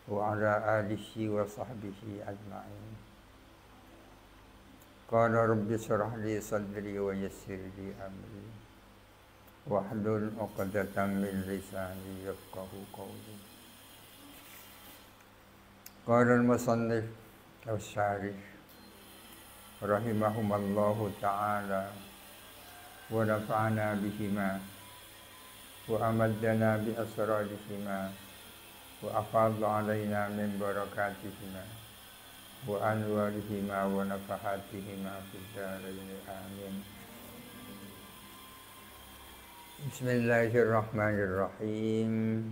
wa ala alihi wa sahbihi ajma'in. Qala rabbi shrah li sadri wa yassir li amri wahlul 'uqdatam min lisani yafqahu qawli. Qala al-musannif asy-syarih rahimahumallahu ta'ala wa nafa'ana bihima wa amaddana bi asrarihima wa afadha alaina min barakatihima wa anwarihima wa nafahatihima fid dharain amin. Bismillahirrahmanirrahim.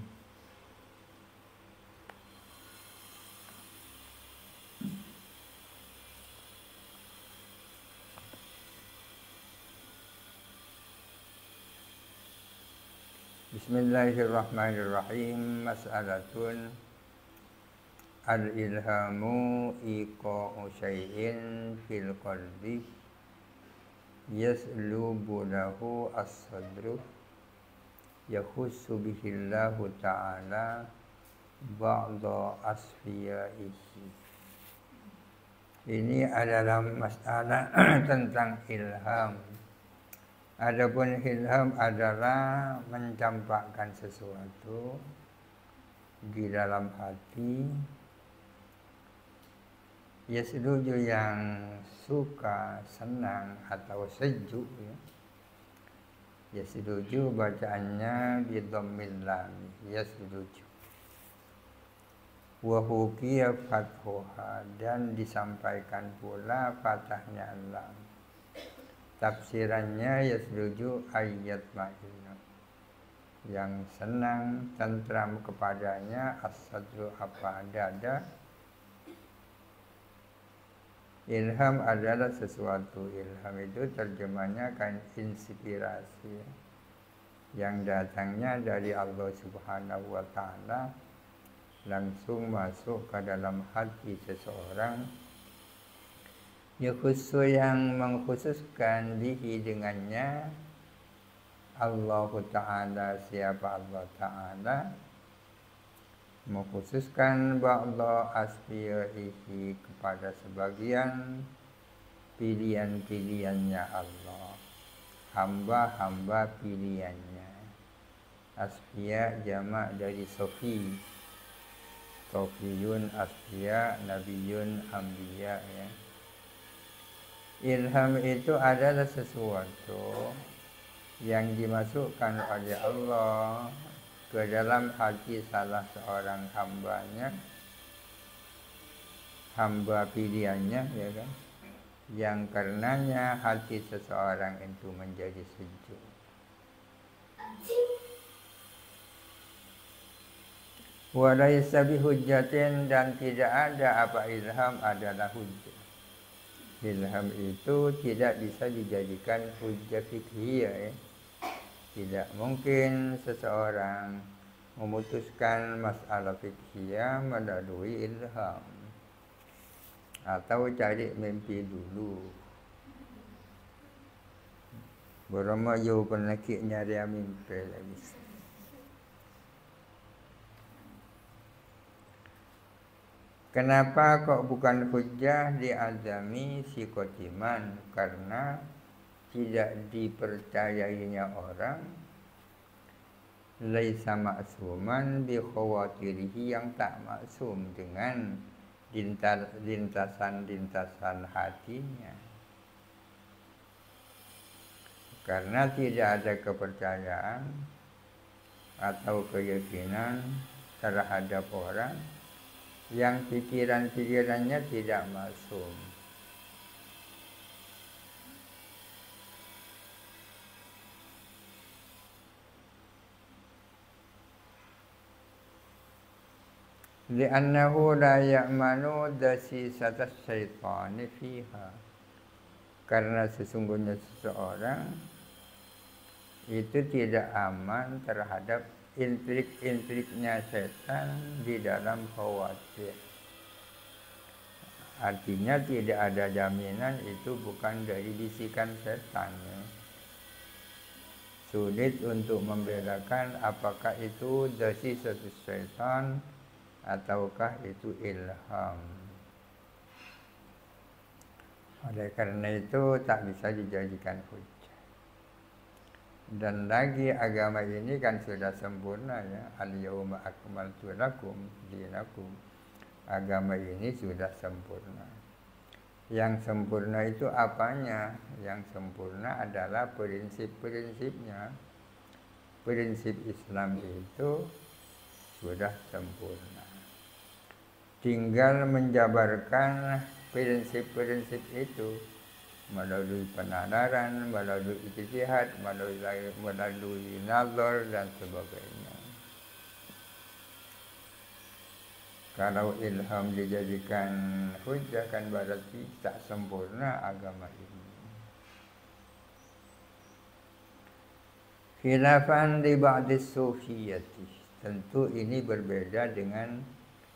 Bismillahirrahmanirrahim. Mas'alatun al-ilhamu iqa'u syai'in fil qalbi yaslubu lahu as-sadru yakhussu bihillahu ta'ala ba'da asfiyaihi. Ini adalah masalah tentang ilham. Adapun ilham adalah mencampakkan sesuatu di dalam hati. Ya setuju yang suka, senang atau sejuk ya. Ya setuju bacaannya bi dhammil lam. Ya setuju. Wa hukiya fathuha, dan disampaikan pula fathahnya lam. Tafsirannya ya setuju ayat ma'inna, yang senang, tentram kepadanya, as-sadru apa dada. Ilham adalah sesuatu. Ilham itu terjemahnya kan inspirasi yang datangnya dari Allah Subhanahu wa ta'ala, langsung masuk ke dalam hati seseorang. Ya khusus yang mengkhususkan bihi dengannya Allah Ta'ala. Siapa Allah Ta'ala? Mengkhususkan ba'da asfiyaihi, kepada sebagian pilihan-pilihannya Allah, hamba-hamba pilihannya. Asfiya jamak dari sofi. Sofiyun, asfiya, nabiyun, ambiya ya. Ilham itu adalah sesuatu yang dimasukkan oleh Allah ke dalam hati salah seorang hambanya, hamba pilihannya ya kan, yang karenanya hati seseorang itu menjadi sejuk. Wa laisa bihujjatin, dan tidak ada apa ilham adalah hujjah. Ilham itu tidak bisa dijadikan hujjah fiqhiyah ya. Tidak mungkin seseorang memutuskan masalah fiqhiyah melalui ilham atau cari mimpi dulu. Berapa yo pernah nyari mimpi lagi. Kenapa kok bukan hujjah diazami psikotiman? Karena tidak dipercayainya orang laisa ma'suman bi khawatirihi, yang tak maksum dengan lintasan-lintasan hatinya. Karena tidak ada kepercayaan atau keyakinan terhadap orang yang pikiran-pikirannya tidak maksum. Li'annahu la ya'manu dasisatas syaitani fiha, karena sesungguhnya seseorang itu tidak aman terhadap intrik-intriknya setan di dalam khawatir. Artinya tidak ada jaminan itu bukan dari bisikan setan ya. Sulit untuk membedakan apakah itu dasi satu setan ataukah itu ilham. Oleh karena itu tak bisa dijadikan hujjah. Dan lagi agama ini kan sudah sempurna ya. Al-yauma akmaltu lakum dinakum. Agama ini sudah sempurna. Yang sempurna itu apanya? Yang sempurna adalah prinsip-prinsipnya. Prinsip Islam itu sudah sempurna. Tinggal menjabarkan prinsip-prinsip itu melalui penadaran, melalui ijtihad, melalui nazar dan sebagainya. Kalau ilham dijadikan hujjah kan berarti tak sempurna agama ini. Khilafan li ba'di sufiyati. Tentu ini berbeda dengan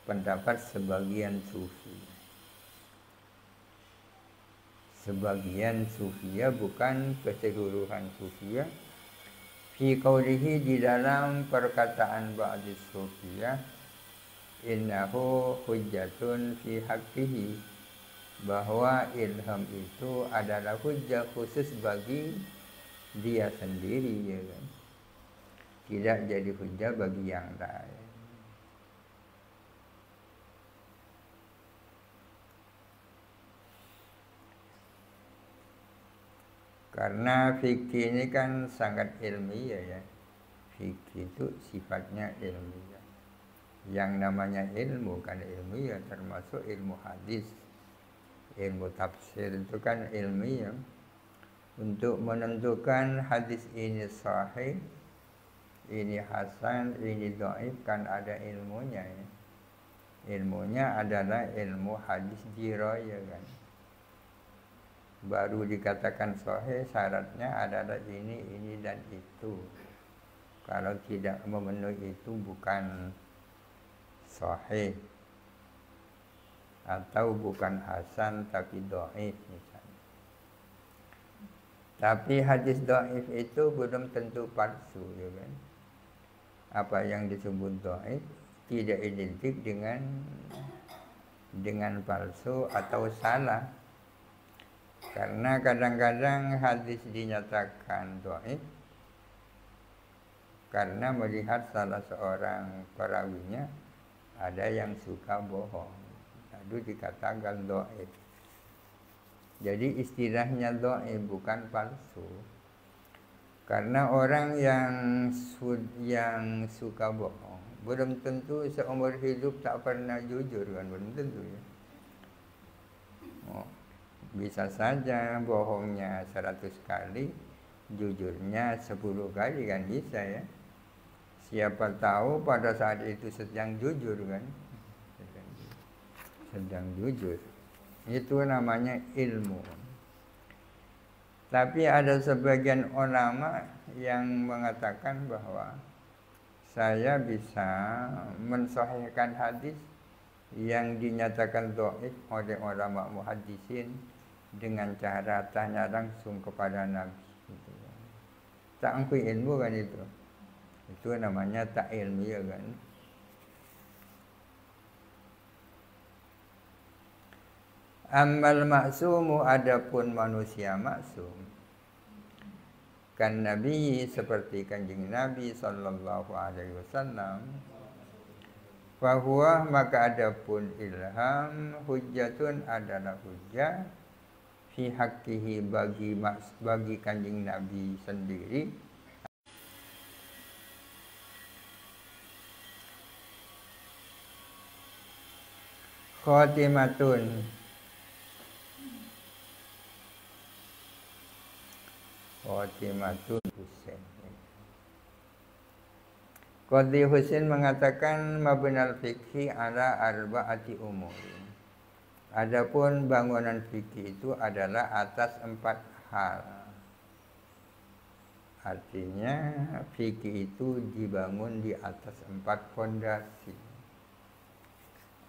pendapat sebagian sufi. Sebagian sufia, bukan keseluruhan sufia. Fi qawlihi, di dalam perkataan ba'di sufia, innahu hujjatun fi haqqihi, bahwa ilham itu adalah hujjah khusus bagi dia sendiri, ya kan? Tidak jadi hujjah bagi yang lain. Karena fikih ini kan sangat ilmiah ya. Fikih itu sifatnya ilmiah. Yang namanya ilmu kan ilmiah, termasuk ilmu hadis, ilmu tafsir itu kan ilmiah. Untuk menentukan hadis ini sahih, ini hasan, ini dhaif kan ada ilmunya ya. Ilmunya adalah ilmu hadis dirayah kan. Baru dikatakan sahih, syaratnya adalah ini dan itu. Kalau tidak memenuhi itu bukan sahih, atau bukan hasan tapi dhaif misalnya. Tapi hadis dhaif itu belum tentu palsu, ya kan? Apa yang disebut dhaif tidak identik dengan palsu atau salah. Karena kadang-kadang hadis dinyatakan dhaif karena melihat salah seorang perawinya ada yang suka bohong, lalu dikatakan dhaif. Jadi istilahnya dhaif bukan palsu. Karena orang yang suka bohong belum tentu seumur hidup tak pernah jujur kan, belum tentu ya. Bisa saja bohongnya 100 kali, jujurnya 10 kali kan bisa ya. Siapa tahu pada saat itu sedang jujur kan. Sedang jujur. Itu namanya ilmu. Tapi ada sebagian ulama yang mengatakan bahwa saya bisa mensahihkan hadis yang dinyatakan dhaif oleh ulama muhaddisin dengan cara tanya langsung kepada Nabi. Tak angkui ilmu kan itu. Itu namanya tak ilmiah kan. Ammal ma'sumu, adapun manusia maksum, kan Nabi, seperti kanjeng Nabi sallallahu alaihi wasallam, fahuwa, maka adapun ilham hujjatun adalah hujjah fi haqqihi, bagi kanjeng Nabi sendiri. Khatimatun, Husain. Qadhi Husain mengatakan mabnal fikhi ala arba'ati umurin. Adapun bangunan fikih itu adalah atas 4 hal. Artinya fikih itu dibangun di atas 4 fondasi.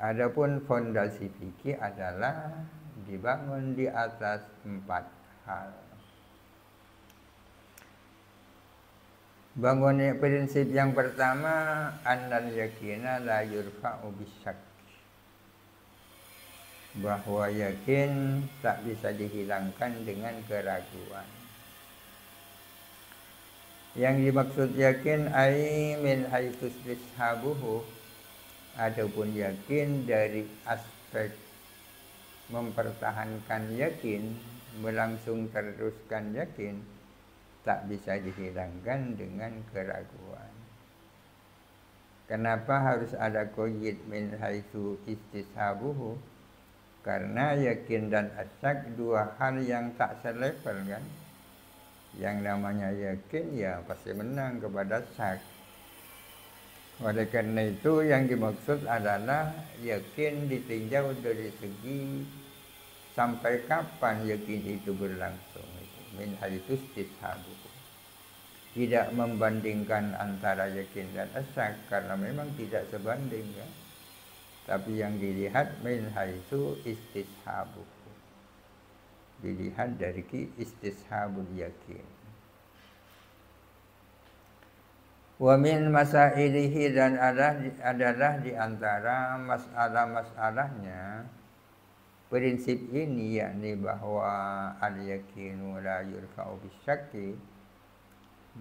Adapun fondasi fikih adalah dibangun di atas 4 hal. Bangun prinsip yang pertama, annal yakina la yurfa'u bisyak. Bahwa yakin tak bisa dihilangkan dengan keraguan. Yang dimaksud yakin ai min haitsus lishabuhu, adapun yakin dari aspek mempertahankan yakin, melangsung teruskan yakin, tak bisa dihilangkan dengan keraguan. Kenapa harus ada qayyid min haitsu istishabuhu? Karena yakin dan asyak dua hal yang tak selevel kan. Yang namanya yakin ya pasti menang kepada syak. Oleh karena itu yang dimaksud adalah yakin ditinjau dari segi sampai kapan yakin itu berlangsung. Min haitsu istishabuhu. Tidak membandingkan antara yakin dan asyak karena memang tidak sebanding ya. Tapi yang dilihat min haitsu istishabuhu. Dilihat dari istishabul yakin. Wa min masailihi, dan adalah di antara masalah-masalahnya prinsip ini, yakni bahwa al-yakinu la yurfa'u bisyakki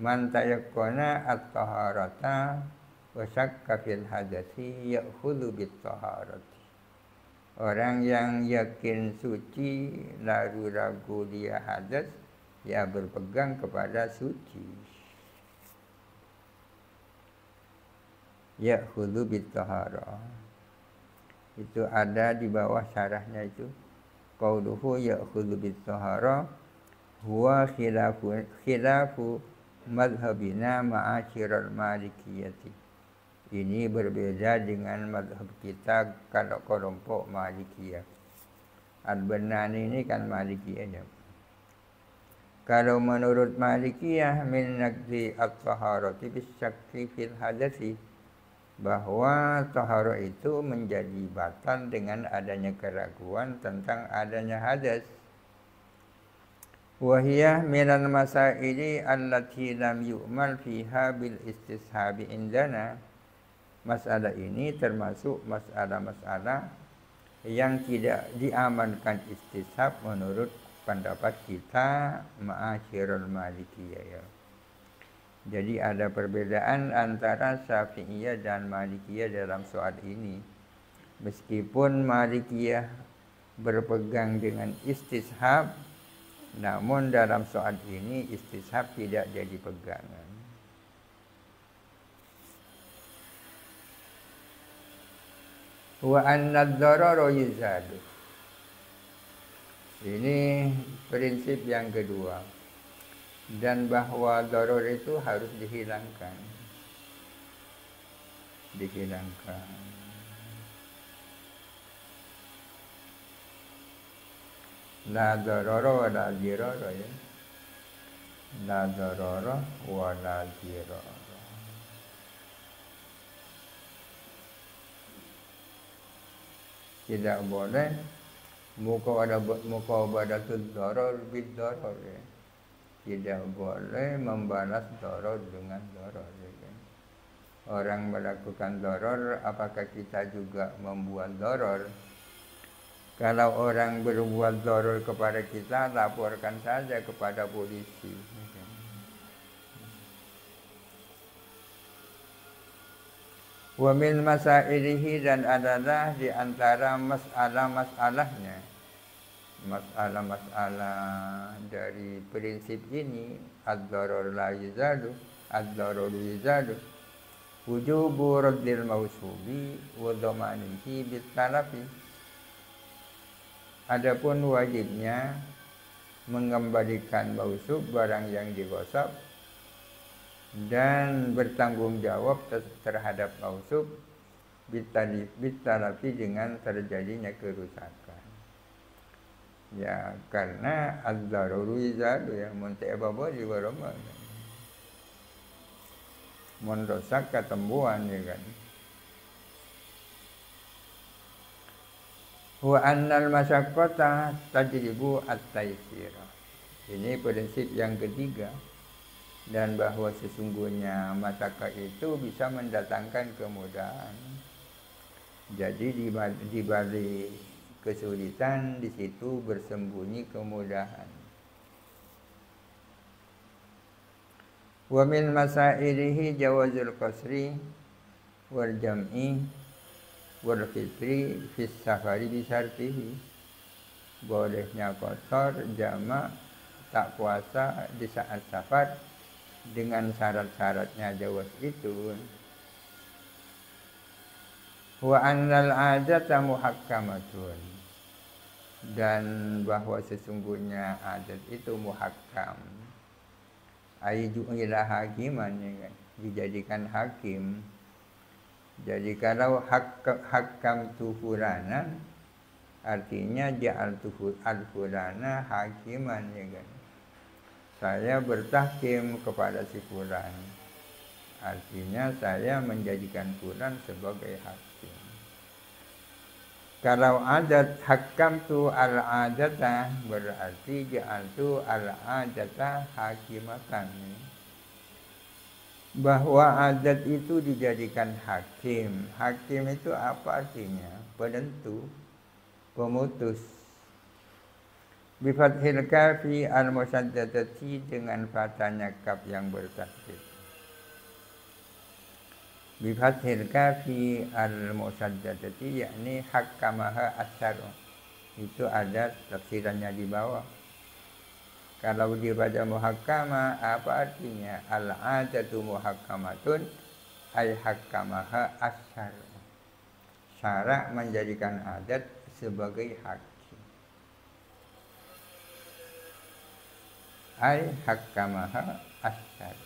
man tayakkana at-taharata wa syakka fil hadasi ya'khudhu bit-taharati. Orang yang yakin suci lalu ragu dia hadas, ya berpegang kepada suci. Ya'khudhu bit-taharah. Itu ada di bawah syarahnya itu. Qauluhu ya'khudhu bit-taharah huwa khilafu madhabina ma'asyiral malikiyati. Ini berbeda dengan madhab kita kalau kelompok Malikiyah. Al-Bannani ini kan Malikiyah ya. Kalau menurut Malikiyah min naqdi at-taharati bisyakki fil hadasi, bahwa taharah itu menjadi batal dengan adanya keraguan tentang adanya hadas. Wahiyah minal masaili allati lam yu'mal fiha bil istishabi indana. Masalah ini termasuk masalah-masalah yang tidak diamankan istishab menurut pendapat kita ma'asyirul malikiyah ya. Jadi ada perbedaan antara Syafi'iyah dan Malikiyah dalam soal ini. Meskipun Malikiyah berpegang dengan istishab, namun dalam soal ini istishab tidak jadi pegangan. Wa anna ad-darara yuzadu. Ini prinsip yang kedua. Dan bahwa darar itu harus dihilangkan. Dihilangkan. La darara wa la dirara ya. La darara wa la dirara. Tidak boleh mukabadatul darar bid darar ya. Tidak boleh membalas darar dengan darar ya. Orang melakukan darar, apakah kita juga membuat darar? Kalau orang berbuat darar kepada kita, laporkan saja kepada polisi. Wa min masailihi, dan adalah di antara masalah-masalahnya, masalah-masalah dari prinsip ini, ad-darar la yuzalu, ad-darar yuzalu, wujubu raddil mausubi wa dhamanihi bit talafi. Adapun wajibnya mengembalikan mausub, barang yang digosok, dan bertanggung jawab terhadap mausub bitalafi, dengan terjadinya kerusakan. Ya karena ad-dararu yuzadu ya, muntai babo di waroma. Mendosak ketembuhan ya kan. Wa annal masyaqqata tajribu at-taysira. Ini prinsip yang ketiga, dan bahwa sesungguhnya mataka itu bisa mendatangkan kemudahan. Jadi di balik kesulitan di situ bersembunyi kemudahan. Wa min masailihi jawazul qasri wal jam'i wal fitri fis safari bisartihi. Bolehnya qasar, jamak, tak puasa di saat safar dengan syarat-syaratnya jawaz itu. Wa annal adata muhakkamatun, dan bahwa sesungguhnya adat itu muhakkam, ai ju'ila hakiman, ya kan? Dijadikan hakim. Jadi kalau hakam tu fulanan, artinya ja'altu al-fulana hakiman, ya kan? Saya bertahkim kepada si fulan, artinya saya menjadikan fulan sebagai hakim. Kalau adat hakam tu al-adata, berarti ja'altu al-adata hakimatan. Bahwa adat itu dijadikan hakim. Hakim itu apa artinya? Penentu, pemutus. Bifathil kafi al-musaddadati, dengan fathahnya kaf yang bertasydid. Bifathil kafi al-musaddadati, yakni hakamaha asyar. Itu ada tafsirannya di bawah. Kalau dibaca muhakkama, apa artinya? Al-adatu muhakkamatun ay hakamaha asyar. Syara menjadikan adat sebagai hakim. Ay hakamaha asyar.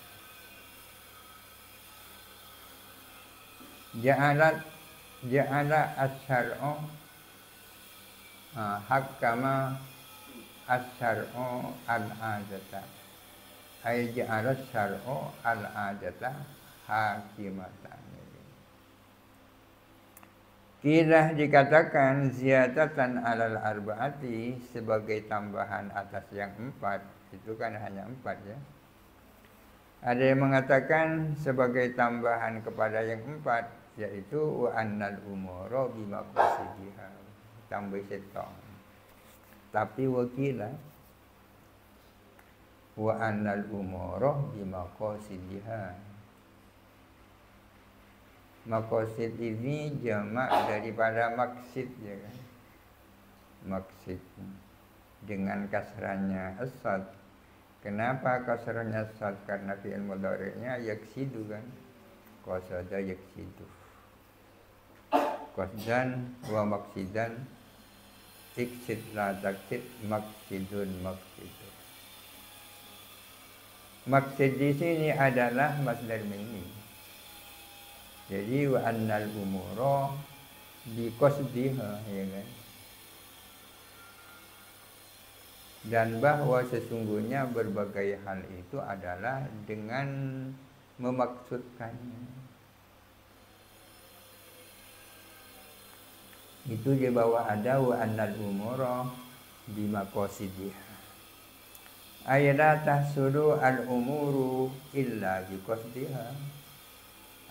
Ja'ala asyar'u hakkama asyar'u al-adata, ay ja'ala asyar'u al-adata hakimatan. Kila dikatakan ziyadatan alal arba'ati, sebagai tambahan atas yang 4. Itu kan hanya 4, ya. Ada yang mengatakan sebagai tambahan kepada yang 4, yaitu wa annal umura bima qasidiha, tambah setong. Tapi wakila wa annal umura bima qasidiha. Maqasid ini jamak daripada maksid, ya kan? Maksid dengan kasrahnya as-sad. Kenapa kasrahnya as-sad? Karena fi'il mudhari'nya yaksidu, kan? Qasada yaksidu. Qasdan wa maksidan, iksid la taksid, maksidun maksidun. Maksid di sini adalah masdar mini. Jadi wa annal umura bi qasdiha, ya kan? Dan bahwa sesungguhnya berbagai hal itu adalah dengan memaksudkannya. Itu di bawah ada wa annal umura bi maqasidiha. Ayla tahsulu al-umuru illa bi qasdiha.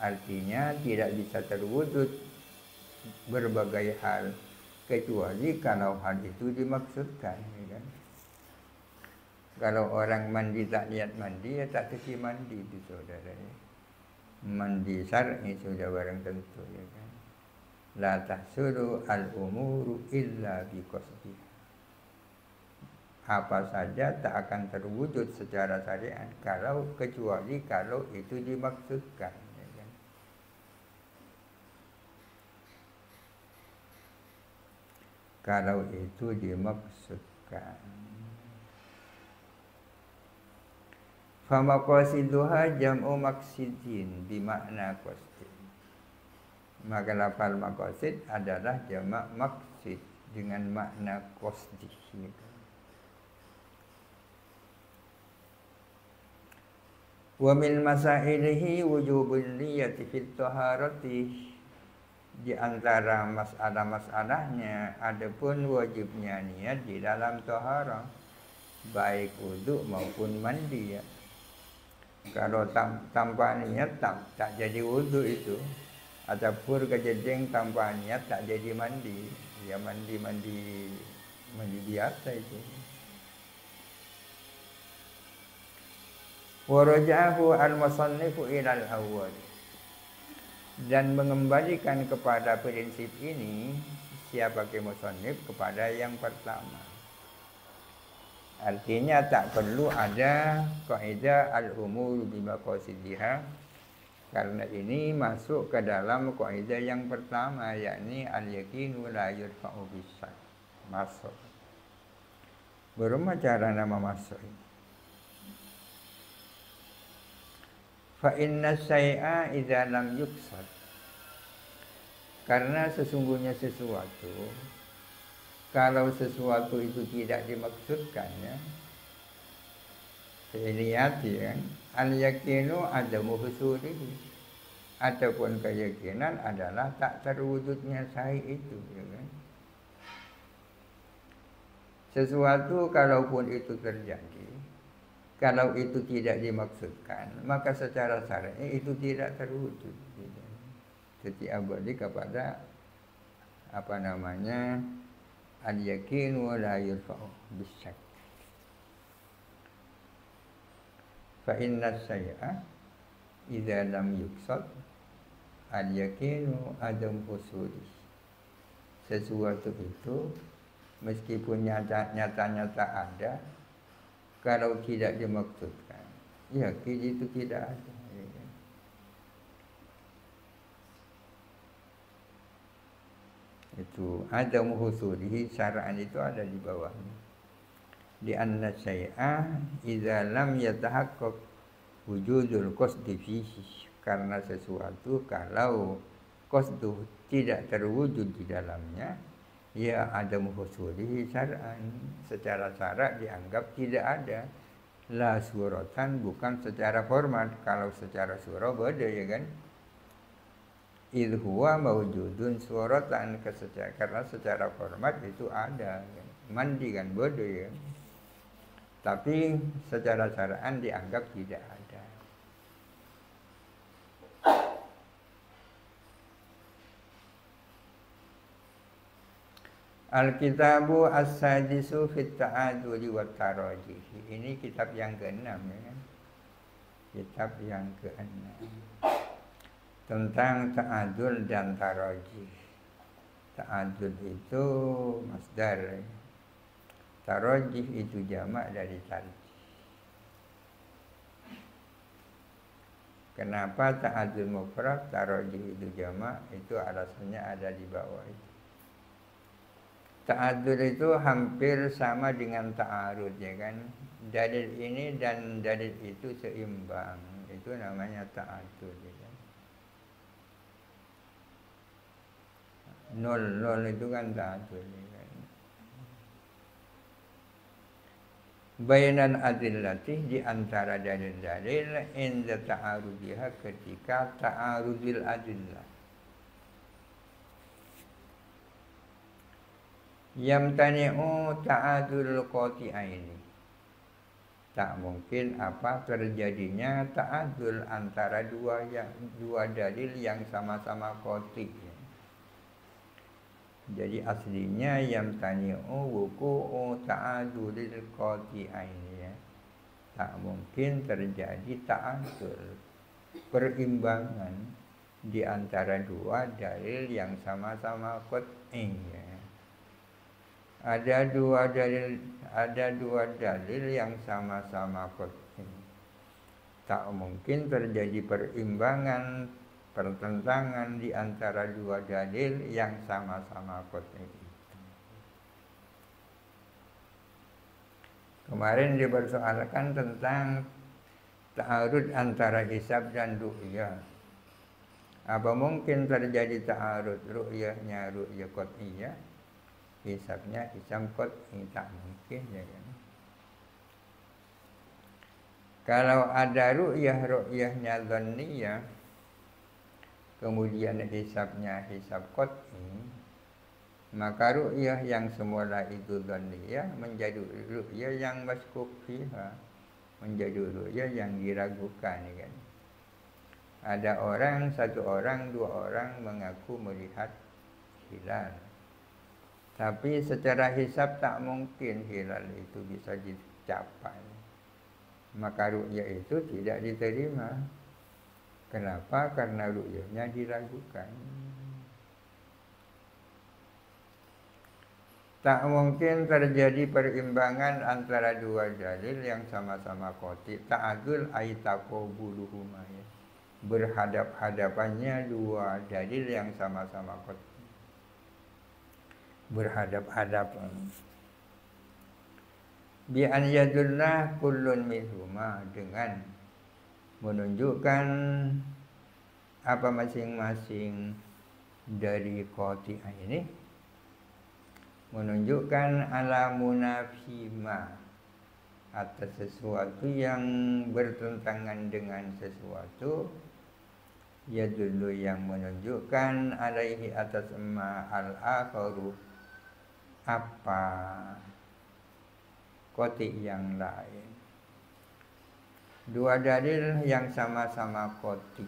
Artinya tidak bisa terwujud berbagai hal kecuali kalau hal itu dimaksudkan, ya kan? Kalau orang mandi tak niat mandi, ya tak kesi mandi itu, saudara, ya. Mandi syar'i sudah barang tentu, ya kan? La tahsulu al-umuru illa bi qasdiha. Apa saja tak akan terwujud secara syariat kecuali kalau itu dimaksudkan, ya kan? Kalau itu dimaksudkan. Famaqasiduha jam'u maksidin bimakna qasdin. Maka lafal maqasid adalah jamak maksid dengan makna qasdi. Wa min masailihi wujubul niyyati fit taharati. Di antara masalah-masalahnya adapun wajibnya niat di dalam taharah, baik wudu maupun mandi, ya. Kalau tanpa niat tak jadi wudhu itu. Ataupun kejeding tanpa niat tak jadi mandi. Ya mandi biasa itu. Warajahu al-musannifu ilal awwal. Dan mengembalikan kepada prinsip ini siapa musannif kepada yang pertama. Artinya tak perlu ada kaidah al-umur bimaqasidiha, karena ini masuk ke dalam kaidah yang pertama, yakni al-yaqinu la yurfa'u bis-syak. Masuk. Berapa cara nama masuk ini? Fa inna syai'a idza lam yuqsad. Karena sesungguhnya sesuatu, kalau sesuatu itu tidak dimaksudkan, ya, lihat ya, al-yakinu adamu husulihi, ataupun keyakinan adalah tak terwujudnya syai' itu, ya kan? Sesuatu kalaupun itu terjadi, kalau itu tidak dimaksudkan, maka secara syar'i itu tidak terwujud. Jadi abadi kepada apa namanya, al-yakin wa la yurfa'u bis-syak. Fa inna syai'a idza lam yuqsad al-yakinu adam husuli. Sesuatu itu meskipun nyata-nyata ada, kalau tidak dimaksudkan, yakin itu tidak ada. Itu adam husulihi, syara'an itu ada di bawahnya. Di anna syai'a idza lam yatahaqqaq wujudul qasdi fihi, karena sesuatu kalau qasdu tidak terwujud di dalamnya, ya adam husulihi syara'an, secara syarak dianggap tidak ada. La suratan, bukan secara format. Kalau secara surah beda, ya kan? Idh huwa mawjudun suratan, karena secara format itu ada, kan? Mandi kan bodoh, ya. Tapi secara syara'an dianggap tidak ada. Al-kitabu as-sadisu fit ta'aduli wa tarajih. Ini kitab yang ke-6, ya kan? Kitab yang ke-6 tentang ta'adul dan tarajih. Ta'adul itu masdar, tarajih itu jamak dari tarjih. Kenapa ta'adul mufrad, tarajih itu jamak? Itu alasannya ada di bawah itu. Ta'adul itu hampir sama dengan ta'arud, ya kan? Dalil ini dan dalil itu seimbang, itu namanya ta'adul, ya kan? Nol itu kan ta'adul, ya kan? Bainan adillati, di antara dalil-dalil, inda ta'arudiha, ketika ta'arudil adillah. Yamtani'u ta'adul qati'aini, tak mungkin terjadinya ta'adul antara dua dalil yang sama-sama qati'. Jadi aslinya yamtani'u wuku'u ta'adulil qati'aini, ya. Tak mungkin terjadi ta'adul, perimbangan di antara dua dalil yang sama-sama qat'i, ya. Ada dua dalil yang sama-sama qat'i. Tak mungkin terjadi perimbangan, pertentangan di antara dua dalil yang sama-sama qat'i. Kemarin dipersoalkan tentang ta'arud antara hisab dan ru'yah. Apa mungkin terjadi ta'arud, ru'yahnya ru'yah qat'iyah, hisabnya hisab qat'i? Tak mungkin, ya kan? Kalau ada ru'yahnya dhanniyah, kemudian hisabnya hisab qat'i, maka ru'yah yang semula itu dhanniyah menjadi ru'yah yang maskuk fiha, menjadi ru'ya yang diragukan kan. Ada orang, satu orang, dua orang mengaku melihat hilal. Tapi secara hisab tak mungkin hilal itu bisa dicapai. Maka ru'ya itu tidak diterima. Kenapa? Karena ru'yanya diragukan. Tak mungkin terjadi perimbangan antara dua dalil yang sama-sama qati. Ta'adul aitaqabuluhuma ya. Berhadap-hadapannya dua dalil yang sama-sama qati. Berhadap-hadapan. Bi an yadullah kullun minhuma, dengan menunjukkan apa masing-masing dari qati ini menunjukkan ala munafima, atas sesuatu yang bertentangan dengan sesuatu, ya dulu yang menunjukkan alaihi atas ma al-akharu, apa qati yang lain. Dua dalil yang sama-sama qati,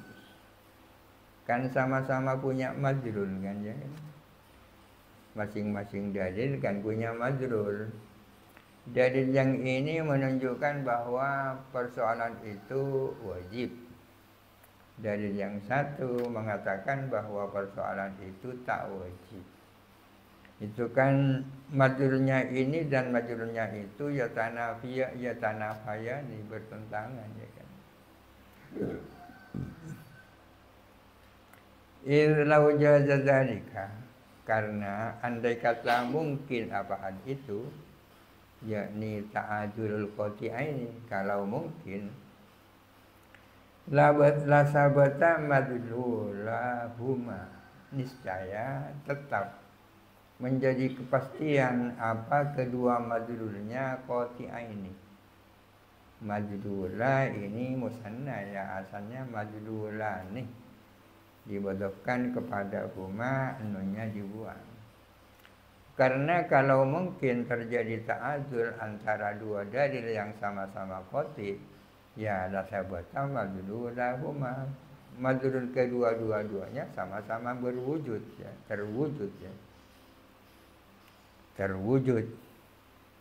kan sama-sama punya madlul kan ya. Masing-masing dalil kan punya madlul. Dalil yang ini menunjukkan bahwa persoalan itu wajib. Dalil yang satu mengatakan bahwa persoalan itu tak wajib. Itu kan madlulnya ini dan madlulnya itu ya tanafaya ini bertentangan ya kan. Lau jaza dzalika, karena andai kata mungkin apaan itu, yakni ta'adul qati'aini, kalau mungkin la sabata madlulahuma, niscaya tetap menjadi kepastian apa kedua madlulnya qati'aini. Madlulah ini musanna ya, asalnya madlulani, dibodohkan kepada huma, nunya dibuang. Karena kalau mungkin terjadi ta'adzul antara dua dalil yang sama-sama qati, ya la sabata madlulahuma, madlul kedua-duanya sama-sama berwujud ya, terwujud ya. Terwujud.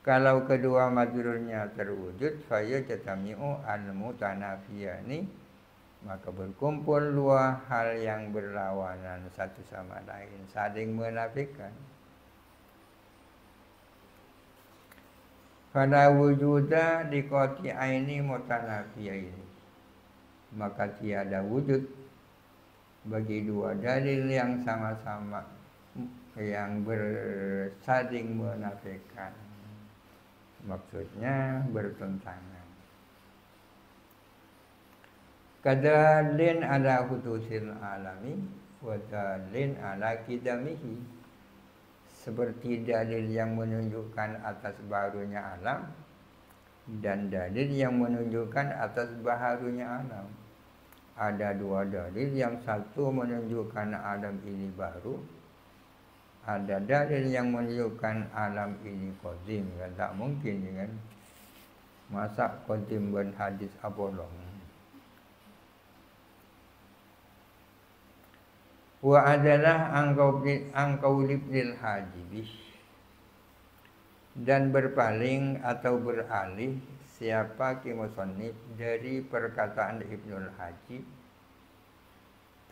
Kalau kedua madlulnya terwujud, faya jatami'u al-mutanafiyani, maka berkumpul dua hal yang berlawanan satu sama lain, saling menafikan. Fala wujuda di qati'aini mutanafiyaini, maka tiada wujud bagi dua dalil yang sama-sama yang bersaling menafikan, maksudnya bertentangan. Kadalin ala hudusil alami wa dalin ala kidamihi, seperti dalil yang menunjukkan atas barunya alam dan dalil yang menunjukkan atas baharunya alam. Ada dua dalil, yang satu menunjukkan alam ini baru, ada dalil yang menunjukkan alam ini qadim. Kan tak mungkin kan, masa qadim dan hadis abolong. Wa adalah angkau libnil hajibih, dan berpaling atau beralih siapa musannif dari perkataan Ibnul Hajib,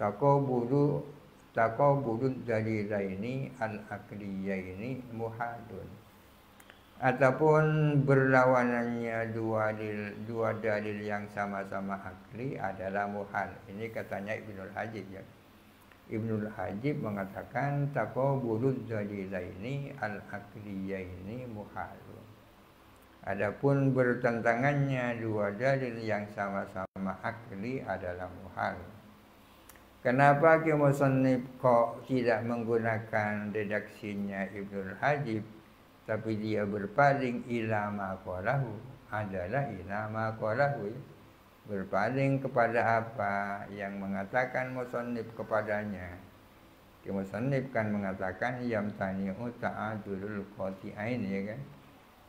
taqabulu dalilaini al-aqliyaini muhadun, ataupun berlawanannya dua dalil yang sama-sama akli adalah muhal. Ini katanya Ibnul Hajib ya. Ibnul Hajib mengatakan taqabulu dalilaini al-aqliyaini muhalun, adapun bertentangannya dua dalil yang sama-sama akli adalah muhal. Kenapa musannif kok tidak menggunakan redaksinya Ibnul Hajib, tapi dia berpaling ila ma qalahu, adalah ila ma qalahu, berpaling kepada apa yang mengatakan musannif kepadanya. Musannif kan mengatakan yamtani'u ta'adulul qati'ain ya kan,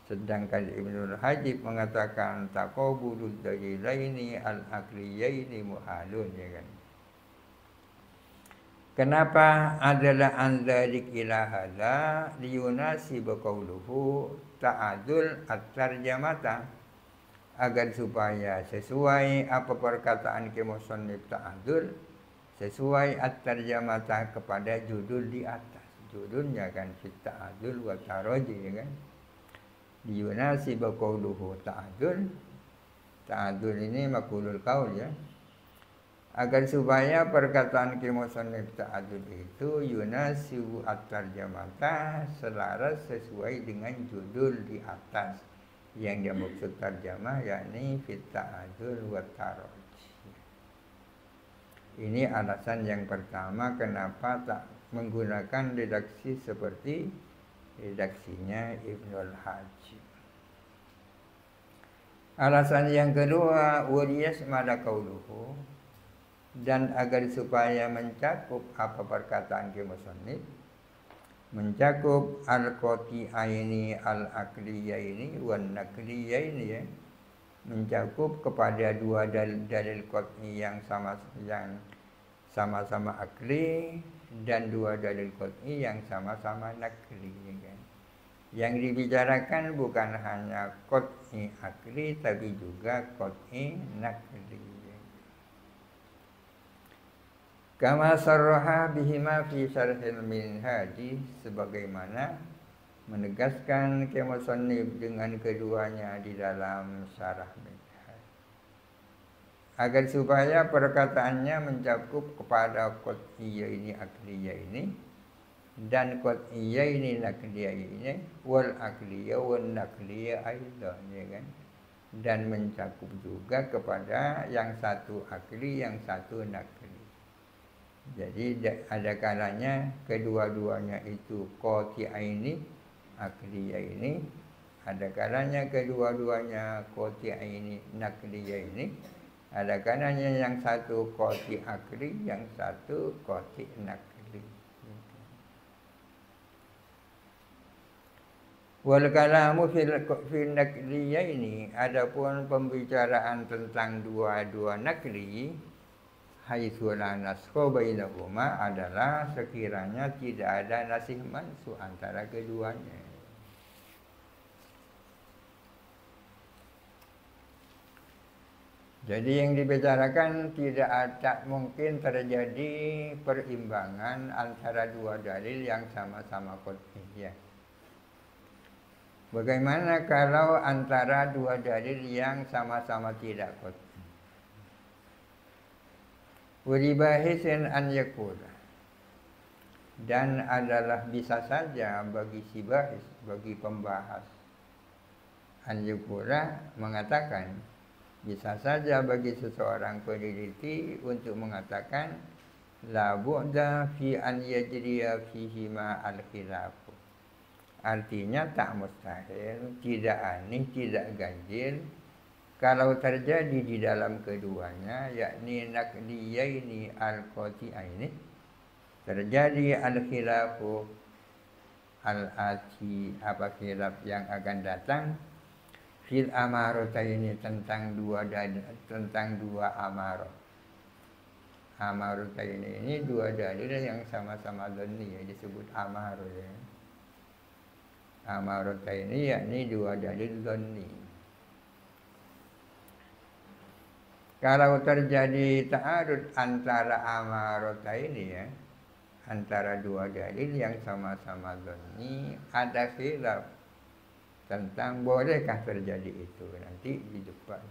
Sedangkan Ibnul Hajib mengatakan taqabulud dalilaini al-aqliyaini muhalun, ya kan. Kenapa adalah andalik ila hadza liyunasib qauluhu ta'adul at-tarjamata, agar supaya sesuai apa perkataan musannif ta'adul, sesuai at-tarjamata kepada judul di atas. Judulnya kan fit ta'adul wa taraji, ya kan. Liyunasib qauluhu ta'adul. Ta'adul ini maqulul qaul, ya. Agar supaya perkataan musannif ta'adul itu yunasibu at-tarjamata, selaras sesuai dengan judul di atas yang dia maksud tarjamah, yakni fit ta'adul wa taraj. Ini alasan yang pertama kenapa tak menggunakan redaksi seperti redaksinya Ibnul Hajib. Alasan yang kedua, waliyas mala qauluhu, dan agar supaya mencakup apa perkataan musannif, mencakup al-qati'aini al-aqliyaini wan naqliyaini, ya, mencakup kepada dua dalil qat'i yang sama-sama akli dan dua dalil qat'i yang sama-sama naqli, ya kan. Yang dibicarakan bukan hanya qat'i akli tapi juga qat'i naqli. Kama sarraha bihima fi syarhil minhaji, sebagaimana menegaskan musannif dengan keduanya di dalam syarah minhaj, agar supaya perkataannya mencakup kepada qat'iyaini aqliyaini dan qat'iyaini naqliyaini wal aqliya wan naqliya aidan, ya kan, dan mencakup juga kepada yang satu akli yang satu naqli. Jadi ada kalanya kedua-duanya itu qati'aini aqliyaini, ada kalanya kedua-duanya qati'aini naqliyaini, ada kalanya yang satu qati' akli yang satu qati' naqli. Wal kalamu fil naqliyaini, adapun pembicaraan tentang dua-dua naqli, haitsu la naskha bainahuma, adalah sekiranya tidak ada nasih mansuh antara keduanya. Jadi yang dibicarakan tidak mungkin terjadi perimbangan antara dua dalil yang sama-sama qat'iyah. Bagaimana kalau antara dua dalil yang sama-sama tidak qat'i? Walibahisin an yakula, dan adalah bisa saja bagi si bahis, bagi pembahas, an yakula mengatakan, bisa saja bagi seseorang peneliti untuk mengatakan la bu'da fi an yajriya fihi ma al-khilafu, artinya tak mustahil, tidak aneh, tidak ganjil kalau terjadi di dalam keduanya, yakni naqliyaini al-qati'aini, terjadi al-khilafu al-ati, apa khilaf yang akan datang, fil amarataini, tentang dua amarah. Amarataini ini dua dalil yang sama-sama dhanni, disebut amarah, ya. Amarataini yakni dua dalil dhanni. Kalau terjadi ta'arud antara amarataini, ya, antara dua dalil yang sama-sama dhanni, ada khilaf tentang bolehkah terjadi itu nanti di depan,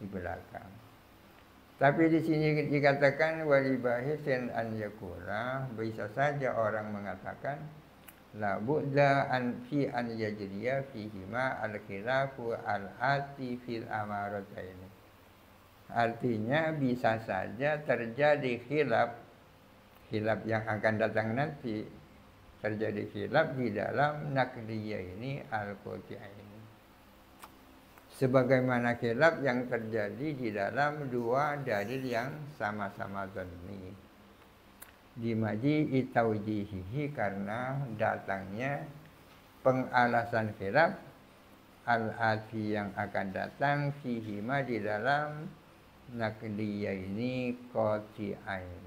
di belakang. Tapi di sini dikatakan walibahisin an yakula, bisa saja orang mengatakan la budda an fi an yajriya fihi ma al-khilafu al-ati fil amarataini. Artinya bisa saja terjadi khilaf yang akan datang nanti, terjadi khilaf di dalam naqliyaini al-qati'aini, sebagaimana khilaf yang terjadi di dalam dua dalil yang sama-sama dhanni, di maji'i taujihihi, karena datangnya pengalasan khilaf al-ati yang akan datang fihima di dalam naqdiyaini qati'ain.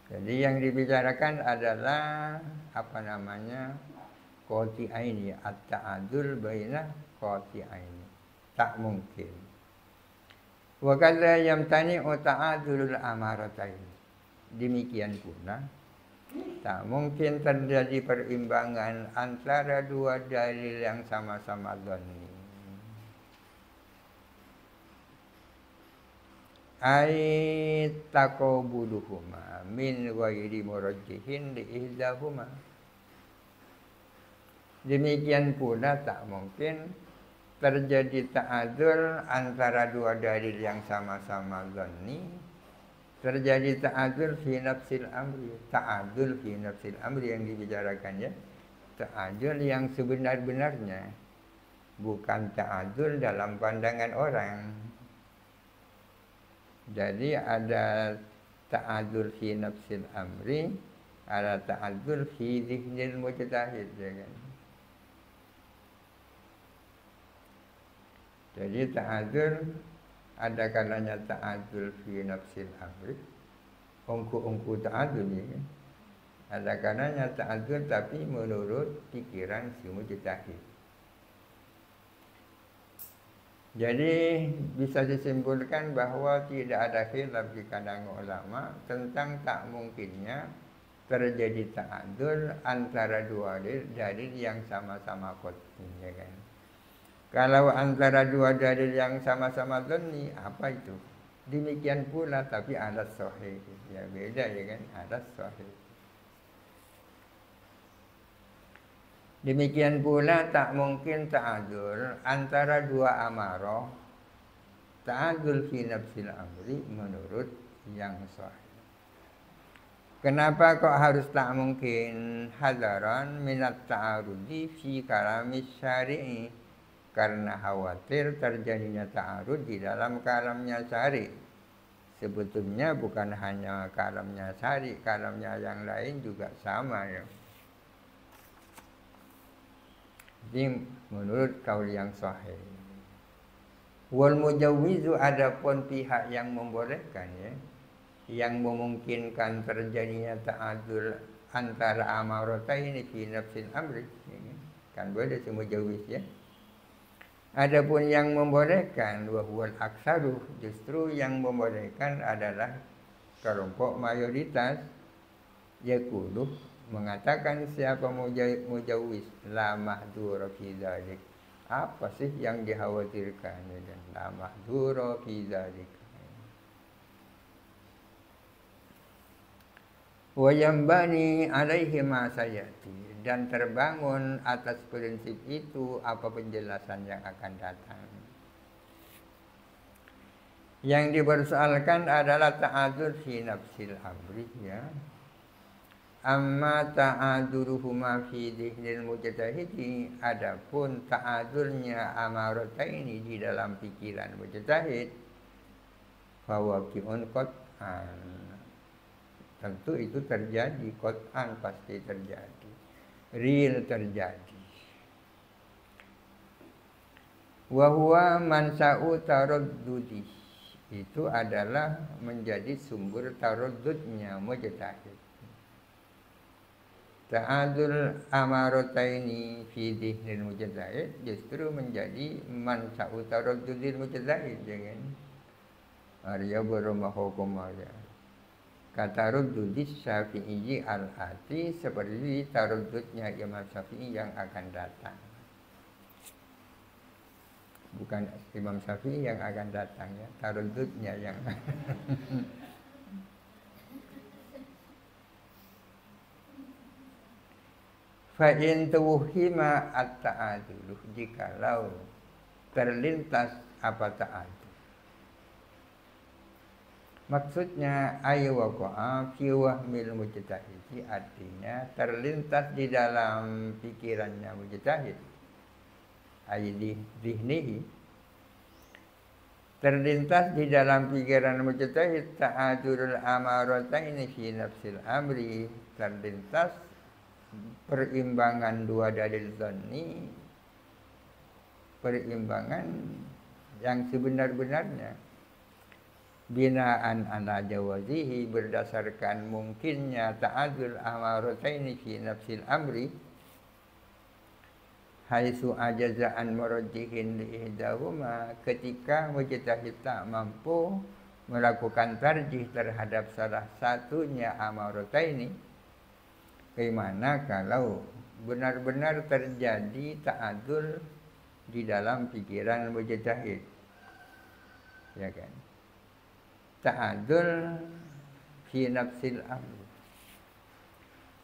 Jadi yang dibicarakan adalah apa namanya qati'aini, at-ta'adul baina qati'aini. Tak mungkin. Wa kadza yamtani'u ta'adulul amaratain. Demikian pula tak mungkin terjadi perimbangan antara dua dalil yang sama-sama dhanni. Ai taqabuluhuma min ghairi murajjihin li ihdahuma. Demikian pula tak mungkin terjadi ta'adzur antara dua dalil yang sama-sama dhanni. Terjadi ta'adzur fi nafsil amri. Ta'adzur fi nafsil amri yang dibicarakan ya. Ta'adzur yang sebenar-benarnya, bukan ta'adzur dalam pandangan orang. Jadi ada ta'adzur fi nafsil amri, ada ta'adzur fi zihnil mujtahid, ya kan? Jadi ta'adzur ada kalanya ta'adzur fi nafsil amri, ungku ta'adzur ya kan? Ada kalanya ta'adzur tapi menurut pikiran si mujtahid. Jadi bisa disimpulkan bahwa tidak ada khilaf di kalangan ulama tentang tak mungkinnya terjadi ta'adzur antara dua dalil yang sama-sama qat'i, ya kan? Kalau antara dua dalil yang sama-sama dhanni, apa itu? Demikian pula tapi alas sahih. Ya beda ya kan, alas sahih. Demikian pula tak mungkin ta'adzur antara dua amarah, ta'adzur fi nafsil amri menurut yang sahih. Kenapa kok harus tak mungkin? Hadaran minat ta'arudi fi kalamis syari'i. Karena khawatir terjadinya ta'arud di dalam kalamnya syari'. Sebetulnya bukan hanya kalamnya syari', kalamnya yang lain juga sama ya. Jadi menurut kaul yang sahih. Wal mujawwizu, adapun pihak yang membolehkan ya, yang memungkinkan terjadinya ta'adzur antara amarataini fi nafsil amri, ya, kan boleh semua mujawwiz ya. Adapun yang membolehkan wa huwal aksaru, justru yang membolehkan adalah kelompok mayoritas, yaqulu, mengatakan siapa mujawwiz la mahdura fi dzalik. Apa sih yang dikhawatirkan? La mahdura fi dzalik. Wa yambani alaihi ma sayati, dan terbangun atas prinsip itu apa penjelasan yang akan datang. Yang dipersoalkan adalah ta'adzur fi nafsil amri ya. Amma ta'adzuruhuma fi dhihnil mujtahidi, adapun ta'adzurnya amarataini di dalam pikiran mujtahid, fawaqi'un qat'an, tentu itu terjadi, qat'an pasti terjadi, real terjadi. Wa huwa mansa'u taraddudi, itu adalah menjadi sumber taraddudnya mujtahid. Ta'adzur amarataini fi dhihnil mujtahid justru menjadi mansa'u taraddudil mujtahid, jangan Arya berumah hukum aja. Kata ruddudis Syafi'i al-ati, seperti taruddudnya Imam Syafi'i yang akan datang. Bukan Imam Syafi'i yang akan datang ya, taruddudnya yang fa in tuwhima at-ta'adzul, jikalau terlintas apa ta'adzul, maksudnya ayu waqa'a fi wahmil mujtahid, artinya terlintas di dalam pikirannya mujtahid, ay di zihnihi, terlintas di dalam pikiran mujtahid ta'adzurul amarataini fi nafsil amri, terlintas perimbangan dua dalil zanni, perimbangan yang sebenar-benarnya, binaan ala jawazihi, berdasarkan mungkinnya ta'adul amarataini fi nafsil amri, haitsu ajaza an murajjihin li ihdahuma, ketika mujtahid tak mampu melakukan tarjih terhadap salah satunya amarataini. Bagaimana kalau benar-benar terjadi ta'adul di dalam pikiran mujtahid, ya kan? Ta'adul fi nafsil amr,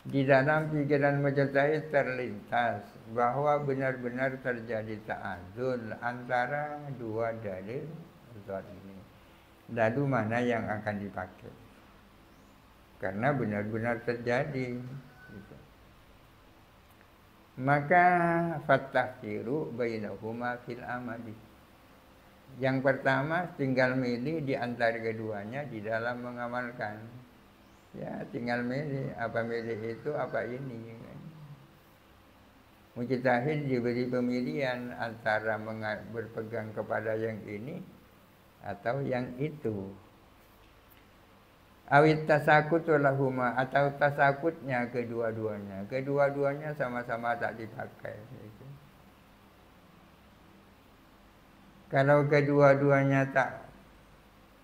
di dalam pikiran mujtahid terlintas bahwa benar-benar terjadi ta'adul antara dua dalil zanni. Lalu mana yang akan dipakai? Karena benar-benar terjadi. Maka fattahiru bainahuma fil amali. Yang pertama tinggal milih di antara keduanya di dalam mengamalkan. Ya, tinggal milih, apa milih itu, apa ini. Mujtahid diberi pemilihan antara berpegang kepada yang ini atau yang itu. Awit tasakutu lahuma, atau tasakutnya kedua-duanya. Kedua-duanya sama-sama tak dipakai. Kalau kedua-duanya tak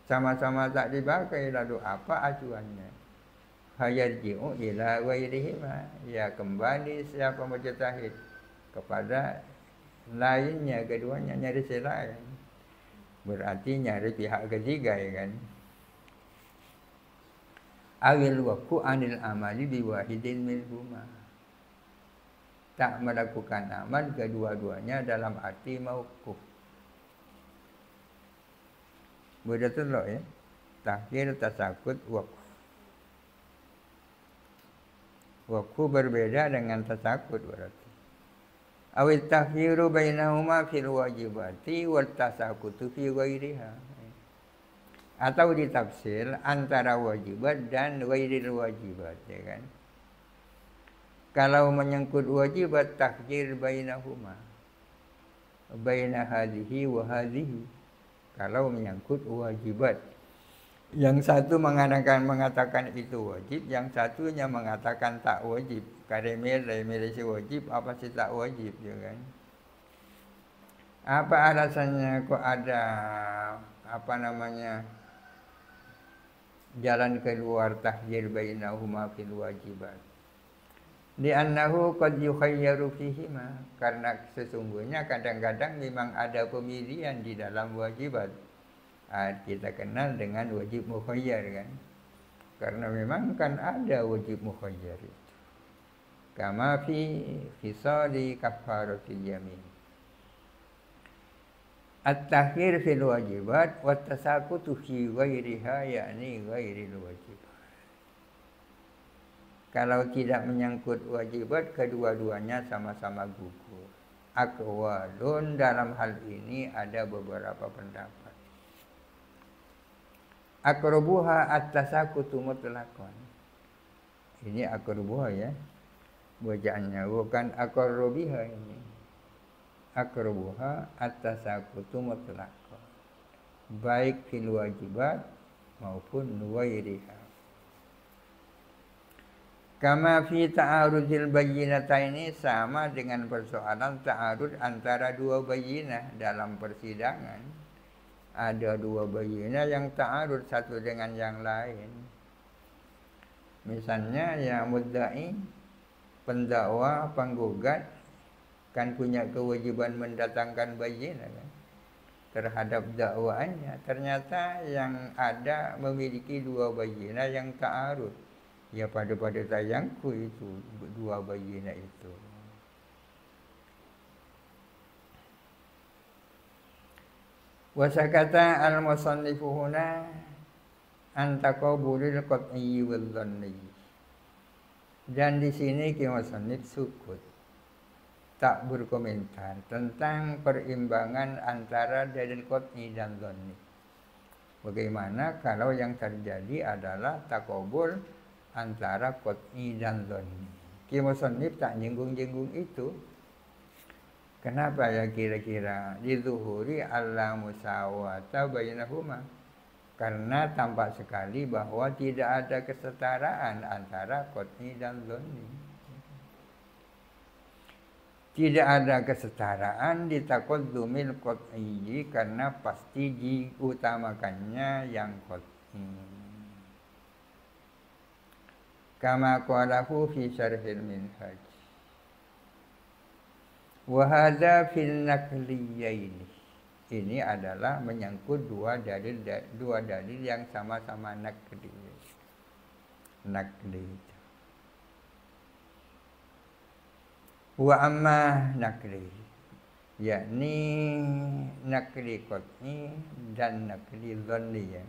sama-sama tak dipakai, lalu apa acuannya? Hayarji'u ila ghairihima, ya kembali siapa mujtahid kepada lainnya, keduanya, nyari selain. Berarti nyari pihak ketiga, ya kan? Awil waqfu anil amali biwahidin minhuma, tak melakukan amal kedua-duanya dalam arti mauquf. Betul loh ya, takhir, tasakut, waqf. Waqfu berbeda dengan tasakut berarti. Awil takhiru bainahuma fil wajibati wat tasakutu fi ghairiha. Atau ditafsir antara wajibat dan ghairil wajibat, ya kan? Kalau menyangkut wajibat, takhir bainahuma, baina hadhihi wa hadhihi. Kalau menyangkut wajibat, yang satu mengatakan itu wajib, yang satunya mengatakan tak wajib. Milih si wajib apa si tak wajib, ya kan? Apa alasannya kok ada jalan keluar tahjir bainahuma fil wajibat? Li'annahu qad yukhayyaru fihima, karena sesungguhnya kadang-kadang memang ada pemilihan di dalam wajibat. Kita kenal dengan wajib mukhayyar, kan? Karena memang kan ada wajib mukhayyar itu. Kama fi fisali kafaratil yamin. At-takhir fil wajibat wa tasakutu fi ghairiha, yakni ghairil wajibat. Kalau tidak menyangkut wajibat, kedua-duanya sama-sama gugur. Aqwalun, dalam hal ini ada beberapa pendapat. Aqrabuha at-tasakutu mutlaqan. Ini aqrabuha, ya. Bacaannya bukan aqrabiha ini. Aqrabuha at-tasakutu mutlaqan, baik fil wajibat maupun ghairiha. Kama fi ta'arudil bayyinataini, sama dengan persoalan ta'arud antara dua bayyinah dalam persidangan. Ada dua bayyinah yang ta'arud satu dengan yang lain. Misalnya ya mudda'i, pendakwa, penggugat, kan punya kewajiban mendatangkan bayyinah, kan, terhadap dakwaannya. Ternyata yang ada memiliki dua bayyinah yang ta'arud. Ya pada tayangku itu dua bayyinah itu. Wasakata al-musannifu huna an taqabulil qat'i wal dhanni. Dan di sini ki musannif sukut, tak berkomentar tentang perimbangan antara dalil qat'i dan dhanni. Bagaimana kalau yang terjadi adalah takobul antara qat'i dan dhanni? Musannif tak jenggung-jenggung itu. Kenapa ya kira-kira? Lizuhuri alla musawata bainahuma. Karena tampak sekali bahwa tidak ada kesetaraan antara qat'i dan dhanni. Tidak ada kesetaraan di taqaddumil qat'i karena pasti diutamakannya yang qat'i. Kama qalahu fi syarhil minhaj. Wa hadza fil naqliyaini. Ini adalah menyangkut dua dalil yang sama-sama naqli. Wa amma naqli, yakni naqli qat'i dan naqli dhanni ya.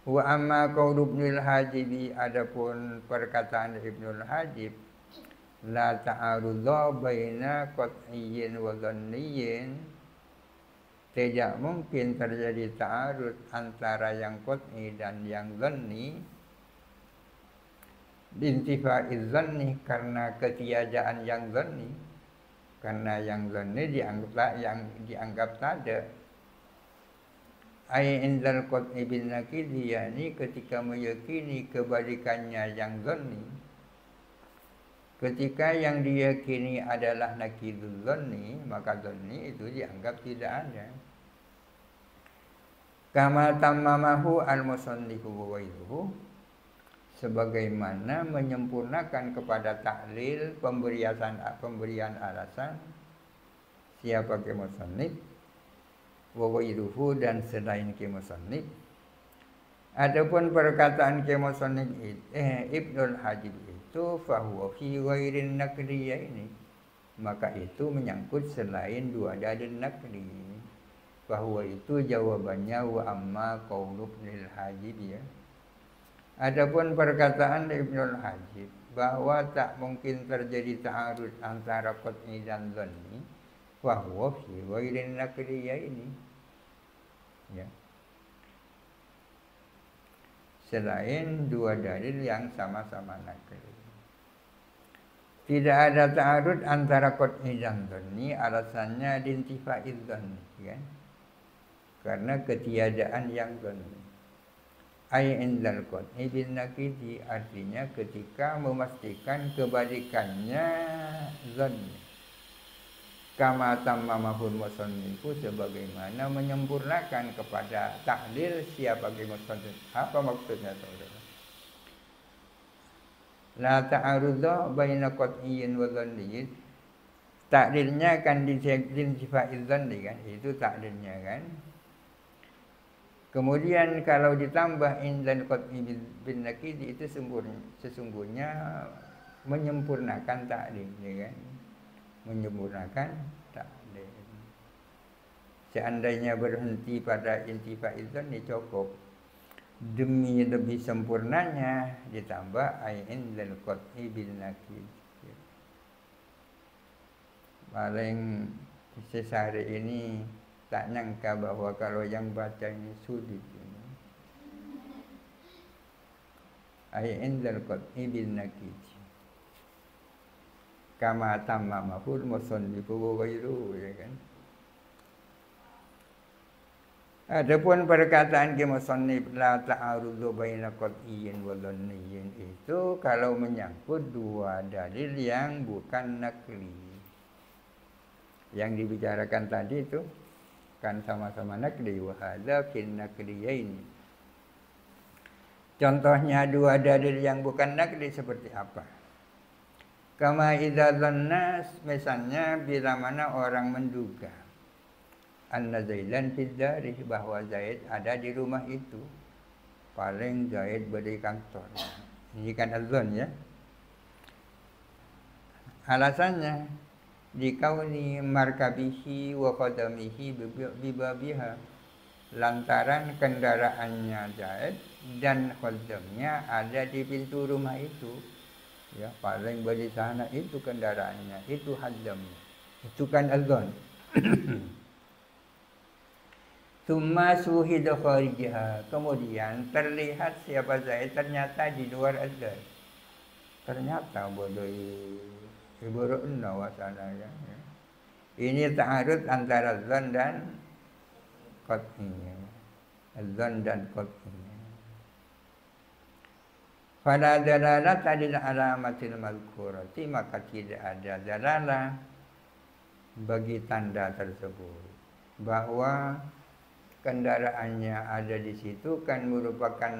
Wa amma qaul Ibnul Hajib, adapun perkataan Ibnul Hajib, la ta'arudha baina qat'iyyin wa dhanniyin, tidak mungkin terjadi ta'arud antara yang qat'i dan yang dhanni. Bintifa'iz dhanni, karena ketiadaan yang dhanni, karena yang dhanni dianggap tak ada. Ai indal qat'i bin nakidi, yakni ketika meyakini kebalikannya yang dhanni. Ketika yang diyakini adalah nakidul dhanni, maka dhanni itu dianggap tidak ada. Kama tammamahu al-musannifu wa ghairuhu, sebagaimana menyempurnakan kepada taklil pemberian alasan siapa ke musannif wa ghairuhu, dan selain ke musannif. Adapun perkataan ke musannif Ibnul Hajib itu fahuwa fi ghairin naqliyah ini, maka itu menyangkut selain dua dalil naqli. Bahwa itu jawabannya wa amma qaulu Ibnul Hajib ya. Adapun perkataan Ibnul Hajib bahwa tak mungkin terjadi ta'arud antara qat'i dan dhanni, bahwa fi ghairin naqliyah ini ya, selain dua dalil yang sama-sama naqli. Tidak ada ta'arud antara qat'i dan dhanni, alasannya dintifa'iz dhanni ya, karena ketiadaan yang dhanni. Ai indal qat'i bin nakidi, artinya ketika memastikan kebalikannya dhanni. Kama tammamahul musannifu, sebagaimana menyempurnakan kepada taklil siapa bagi musannif. Apa maksudnya saudara? La ta'arudha baina qat'iyyin wa dhanniyin. Taklilnya kan dintifa'iz dhanni kan, itu taklilnya kan. Kemudian kalau ditambah indal qat'i bin nakidi, itu sesungguhnya menyempurnakan taklil ya kan. Menyempurnakan taklil. Seandainya berhenti pada intifa'iz dhanni cukup. Demi lebih sempurnanya ditambah ain dan qat'i bin nakid. Paling sehari ini tak nyangka bahwa kalau yang baca ini sulit ini. Ain dan qat'i bin nakid. Kama tammamahul musannifu wa ghairuhu ya kan. Adapun perkataan ke musannif la ta'arudzu baina qat'iyyin wa dhanniyin, itu kalau menyangkut dua dalil yang bukan naqli. Yang dibicarakan tadi itu kan sama-sama naqli, wa hadza fil naqliyaini. Contohnya dua dalil yang bukan naqli seperti apa? Kama idza dhanna, misalnya bila mana orang menduga anna Zaidan fid dari, bahwa Zaid ada di rumah itu. Paling Zaid beri kantor. Ini kan adzan ya. Alasannya dikauni markabihi wa qadamihi bibabiha, lantaran kendaraannya Zaid dan qadamnya ada di pintu rumah itu. Ya, paling beri sana itu kendaraannya, itu hadamnya. Itu kan adzan. Tsumma suhida kharijaha, kemudian terlihat siapa Zaid ternyata di luar adzan. ternyata bodoh iburukna wasananya. Ini ta'arud antara zon dan qat'i. Zon dan qat'i. Pada dalalah tadil alamatil mazkurati, maka tidak ada dalalah bagi tanda tersebut bahwa kendaraannya ada di situ kan merupakan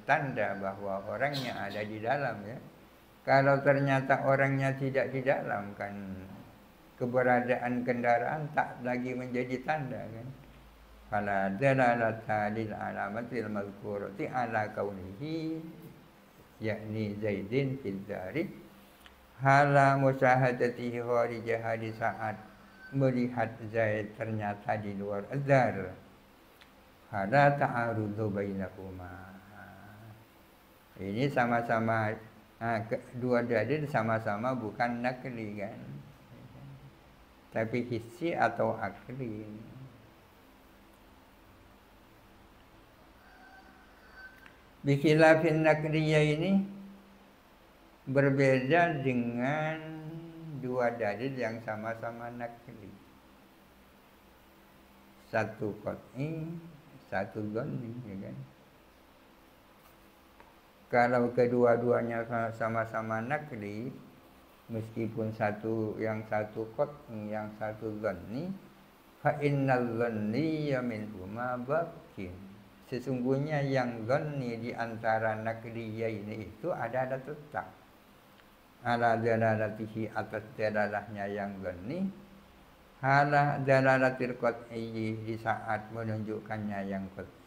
tanda bahwa orangnya ada di dalam ya. Kalau ternyata orangnya tidak di dalam kan keberadaan kendaraan tak lagi menjadi tanda kan. Fala dalalata lil alamatil mazkurati ala kaunihi yakni Zaidin fil dari hala musyahadatihi kharijah di saat melihat Zaid ternyata di luar dar. Hada ta'arudzu bainahuma. Ini sama-sama dua dalil sama-sama bukan nakli kan, tapi hissi atau akli. Bikhilafin nakliyah ini berbeda dengan dua dalil yang sama-sama nakli. Satu qat'i, satu dhanni, ya kan? Kalau kedua-duanya sama-sama nakli, meskipun yang satu qat'i, yang satu dhanni, fa innal dhanniya minhuma bakin. Sesungguhnya yang dhanni di antara nakliyah ini itu ada tetap. Ala dalalatihi, atas dalalahnya yang dhanni, hala dalalatil qat'i, di saat menunjukkannya yang qat'i.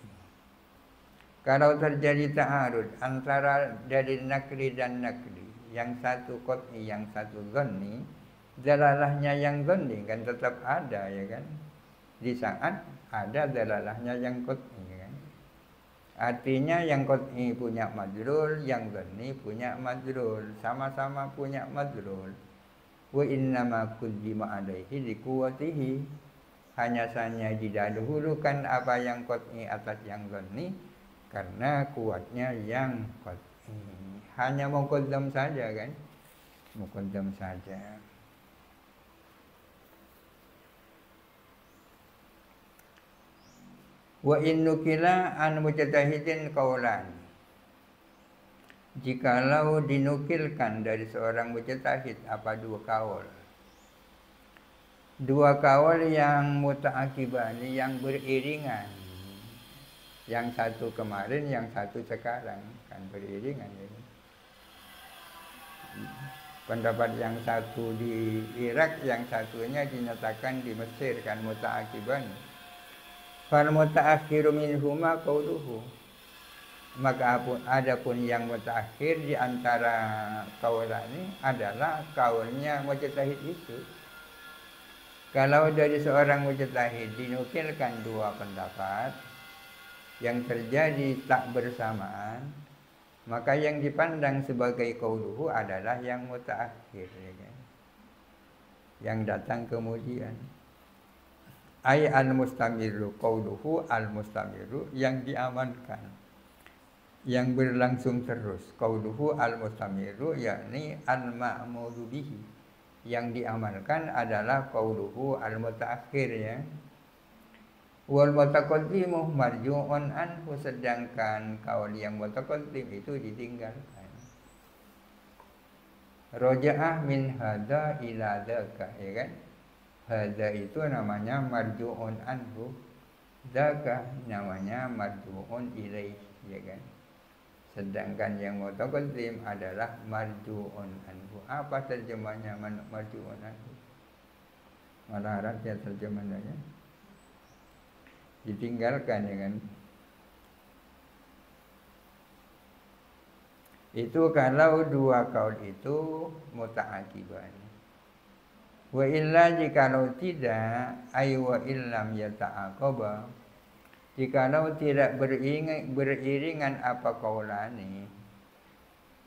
Kalau terjadi ta'arud antara dalil nakli dan nakli, yang satu qat'i, yang satu dhanni, dalalahnya yang dhanni kan tetap ada ya kan, di saat ada dalalahnya yang qat'i ya kan. Artinya yang qat'i punya madlul, yang dhanni punya madlul, sama-sama punya madlul. Wa innama kuddima alaihi liquwatihi, hanya saja didahulukan apa yang qat'i atas yang dhanni karena kuatnya yang qat'i. Hanya muqaddam saja kan, muqaddam saja. Wa in nukila an mujtahidin qaulan, jikalau dinukilkan dari seorang mujtahid apa dua kaul. Dua kaul yang muta'aqibani, yang beriringan. Yang satu kemarin, yang satu sekarang, kan beriringan ini. Pendapat yang satu di Irak, yang satunya dinyatakan di Mesir, kan muta'aqibani. Fal muta'akhiru minhuma qauluhu, maka adapun yang mutaakhir di antara kaulani adalah kaulnya mujtahid itu. Kalau dari seorang mujtahid dinukilkan dua pendapat yang terjadi tak bersamaan, maka yang dipandang sebagai qauluhu adalah yang mutaakhir ya kan? Yang datang kemudian. Ay al-mustamiru qauluhu, al-mustamiru yang diamankan, yang berlangsung terus. Qauluhu al-mustamiru yakni al-ma'muru bihi, yang diamalkan adalah qauluhu al-mutaakhir ya. Wal mutaqaddimu marju'un anhu, sedangkan qaul yang mutaqaddim itu ditinggalkan. Raja'ah min hadza ila dzaka ya kan. Hadza itu namanya marju'un anhu, dzaka namanya marju'un ilaihi ya kan. Sedangkan yang mutaqaddim adalah marju'un anhu. Apa terjemahnya marju'un anhu? Malah Arabnya terjemahnya ditinggalkan ya kan. Itu kalau dua kaul itu muta'aqiban. Wa illa jikalau tidak, ay wa illam yata'aqaba, jikalau tidak beriringan apa kaulani.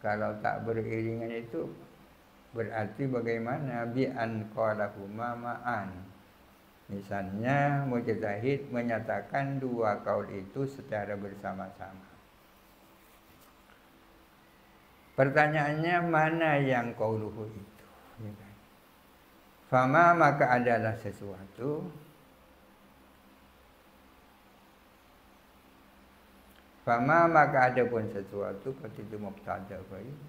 Kalau tak beriringan itu berarti bagaimana? Bi an qalahuma ma'an. Misalnya mujtahid menyatakan dua kaul itu secara bersama-sama. Pertanyaannya mana yang qauluhu itu? Ya kan? Fama maka adalah sesuatu. Fama maka ada pun sesuatu itu mubtada baik.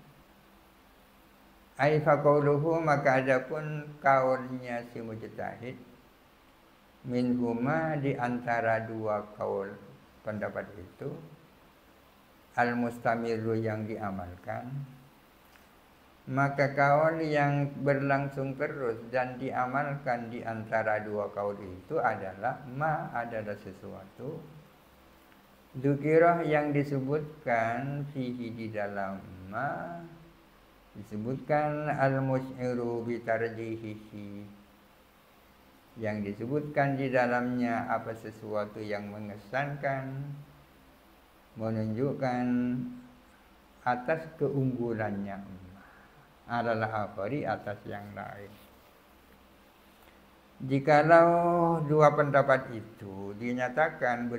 Ai fa qauluhu maka ada pun kaulnya si mujtahid minhuma di antara dua kaul pendapat itu al mustamiru yang diamalkan, maka kaul yang berlangsung terus dan diamalkan di antara dua kaul itu adalah ma adalah sesuatu dzukirah yang disebutkan fihi di dalam ma disebutkan al-mus'iru bitarjihihi, yang disebutkan di dalamnya apa sesuatu yang mengesankan, menunjukkan atas keunggulannya adalah akhari atas yang lain. Jikalau dua pendapat itu dinyatakan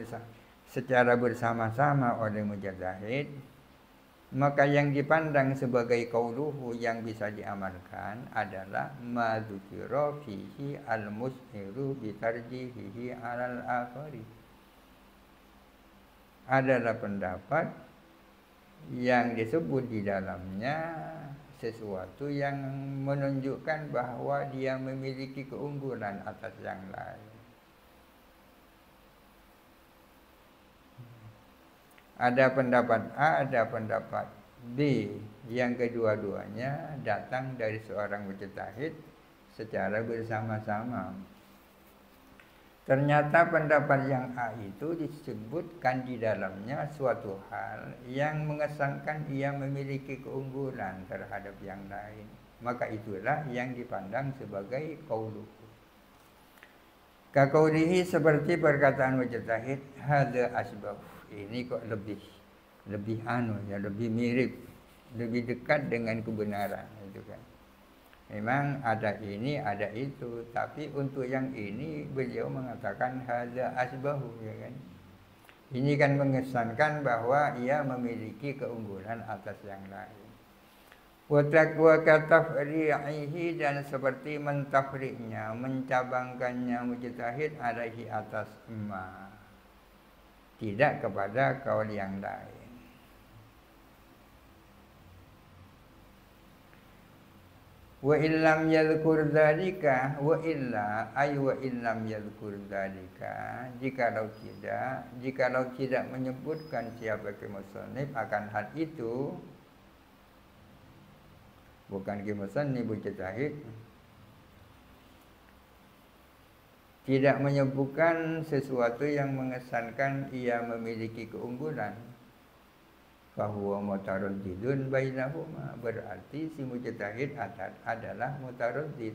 secara bersama-sama oleh mujtahid, maka yang dipandang sebagai qauluhu yang bisa diamalkan adalah ma dzukira fihi al-mus'iru bitarjihihi 'alal akhari. Adalah pendapat yang disebut di dalamnya sesuatu yang menunjukkan bahwa dia memiliki keunggulan atas yang lain. Ada pendapat A, ada pendapat B, yang kedua-duanya datang dari seorang mujtahid secara bersama-sama. Ternyata pendapat yang A itu disebutkan di dalamnya suatu hal yang mengesankan ia memiliki keunggulan terhadap yang lain. Maka itulah yang dipandang sebagai qauluhu. Kaqaulihi seperti perkataan mujtahid, hadza asbah. Ini kok lebih lebih mirip, lebih dekat dengan kebenaran itu kan. Memang ada ini, ada itu, tapi untuk yang ini beliau mengatakan hadza asbahu, ya kan. Ini kan mengesankan bahwa ia memiliki keunggulan atas yang lain. Wa katafri'ihi, dan seperti mentafri'nya, mencabangkannya mujtahid alaihi atas ma, tidak kepada kaul yang lain. Wa illam yadhkur dzalika, wa illa ay wa illam yadhkur dzalika, jikalau tidak menyebutkan siapa musannif akan hal itu, bukan musannif mujtahid, tidak menyebutkan sesuatu yang mengesankan ia memiliki keunggulan, fahuwa mutaraddidun bainahuma, berarti si mujtahid adalah mutaraddid,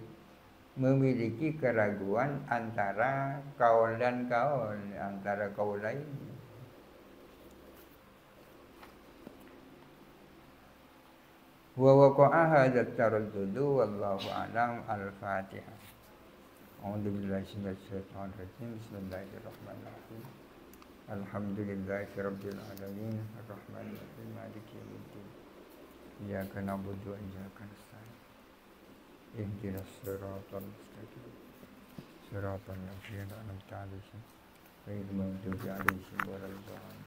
memiliki keraguan antara kaul dan kaul, antara kaul lain. Wa waqa'a hadzal taraddudu wallahu a'lam. Al-Fatihah. A'udzu billahi minasyaitonir rajim. Bismillahirrahmanirrahim. Alhamdulillahirabbil alamin, arrahmanir rahim, maliki yaumiddin. Iyyaka na'budu wa iyyaka nasta'in. Ihdinas siratal mustaqim. Siratal ladzina an'amta 'alaihim ghairil maghdubi 'alaihim waladdallin.